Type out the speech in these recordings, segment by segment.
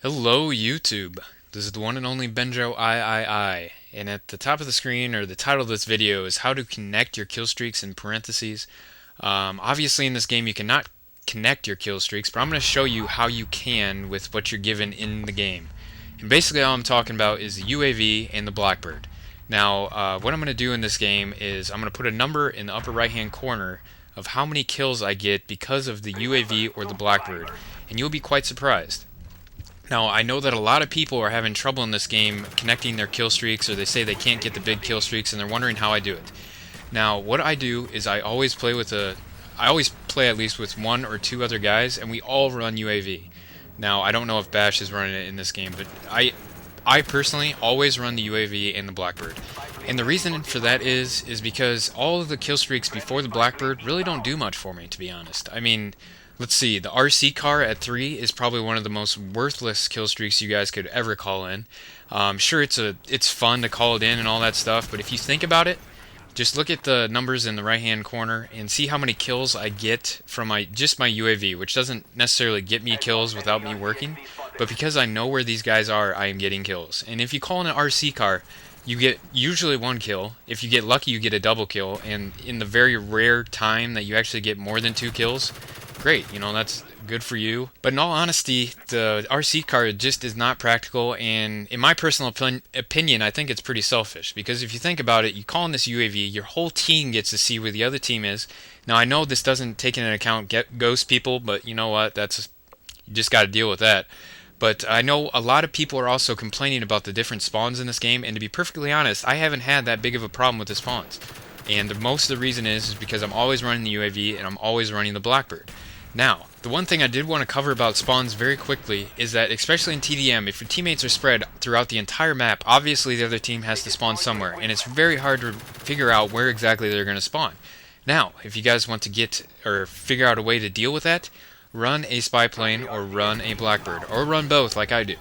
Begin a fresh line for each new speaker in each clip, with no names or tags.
Hello YouTube, this is the one and only Benjo III, and at the top of the screen, or the title of this video, is how to connect your kill streaks in parentheses. Obviously in this game you cannot connect your kill streaks, but I'm going to show you how you can with what you're given in the game. And basically all I'm talking about is the UAV and the Blackbird. Now what I'm going to do in this game is I'm going to put a number in the upper right hand corner of how many kills I get because of the UAV or the Blackbird, and you'll be quite surprised. Now, I know that a lot of people are having trouble in this game connecting their kill streaks, or they say they can't get the big kill streaks, and they're wondering how I do it. Now, what I do is I always play at least with one or two other guys, and we all run UAV. Now, I don't know if Bash is running it in this game, but I personally always run the UAV and the Blackbird. And the reason for that is because all of the kill streaks before the Blackbird really don't do much for me, to be honest. I mean, let's see, the RC car at 3 is probably one of the most worthless kill streaks you guys could ever call in. Sure, it's fun to call it in and all that stuff, but if you think about it, just look at the numbers in the right hand corner and see how many kills I get from just my UAV, which doesn't necessarily get me kills without me working, but because I know where these guys are, I am getting kills. And if you call in an RC car, you get usually one kill. If you get lucky, you get a double kill, and in the very rare time that you actually get more than 2 kills, great, that's good for you. But in all honesty, the RC car just is not practical, and in my personal opinion, I think it's pretty selfish, because if you think about it, you call in this UAV, your whole team gets to see where the other team is. Now, I know this doesn't take into account ghost people, but you know what, you just got to deal with that. But I know a lot of people are also complaining about the different spawns in this game, and to be perfectly honest, I haven't had that big of a problem with the spawns. And most of the reason is because I'm always running the UAV and I'm always running the Blackbird. Now, the one thing I did want to cover about spawns very quickly is that, especially in TDM, if your teammates are spread throughout the entire map, obviously the other team has to spawn somewhere, and it's very hard to figure out where exactly they're going to spawn. Now, if you guys want to get or figure out a way to deal with that, run a spy plane or run a Blackbird, or run both like I do.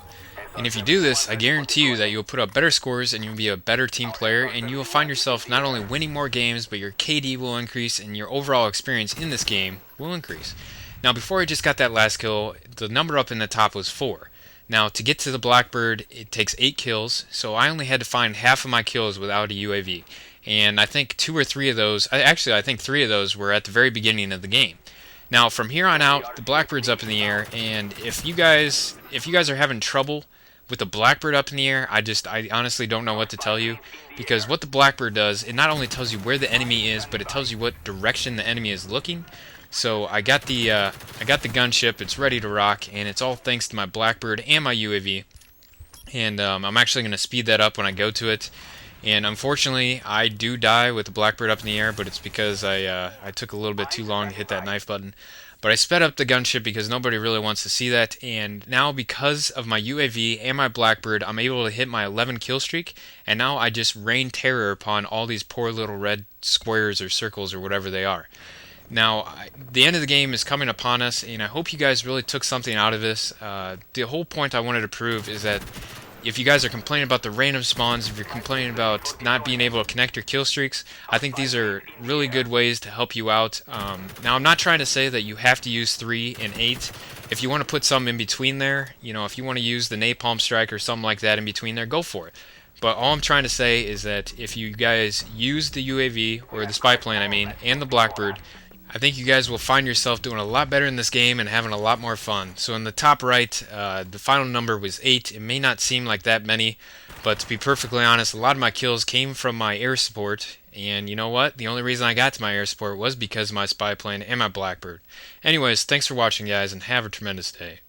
And if you do this, I guarantee you that you'll put up better scores and you'll be a better team player, and you will find yourself not only winning more games, but your KD will increase and your overall experience in this game will increase. Now, before I just got that last kill, the number up in the top was 4. Now, to get to the Blackbird, it takes 8 kills, so I only had to find half of my kills without a UAV. And I think 2 or 3 of those, actually I think 3 of those were at the very beginning of the game. Now, from here on out, the Blackbird's up in the air, and if you guys are having trouble with the Blackbird up in the air, I honestly don't know what to tell you, because what the Blackbird does, it not only tells you where the enemy is, but it tells you what direction the enemy is looking. So I got the gunship, it's ready to rock, and it's all thanks to my Blackbird and my UAV. And I'm actually going to speed that up when I go to it. And unfortunately, I do die with the Blackbird up in the air, but it's because I took a little bit too long to hit that knife button. But I sped up the gunship because nobody really wants to see that, and now because of my UAV and my Blackbird, I'm able to hit my 11 kill streak, and now I just rain terror upon all these poor little red squares or circles or whatever they are. Now, the end of the game is coming upon us, and I hope you guys really took something out of this. The whole point I wanted to prove is that if you guys are complaining about the random spawns, if you're complaining about not being able to connect your kill streaks, I think these are really good ways to help you out. Now, I'm not trying to say that you have to use 3 and 8. If you want to put some in between there, if you want to use the napalm strike or something like that in between there, go for it. But all I'm trying to say is that if you guys use the UAV, or the spy plane I mean, and the Blackbird, I think you guys will find yourself doing a lot better in this game and having a lot more fun. So in the top right, the final number was 8. It may not seem like that many, but to be perfectly honest, a lot of my kills came from my air support. And you know what? The only reason I got to my air support was because of my spy plane and my Blackbird. Anyways, thanks for watching, guys, and have a tremendous day.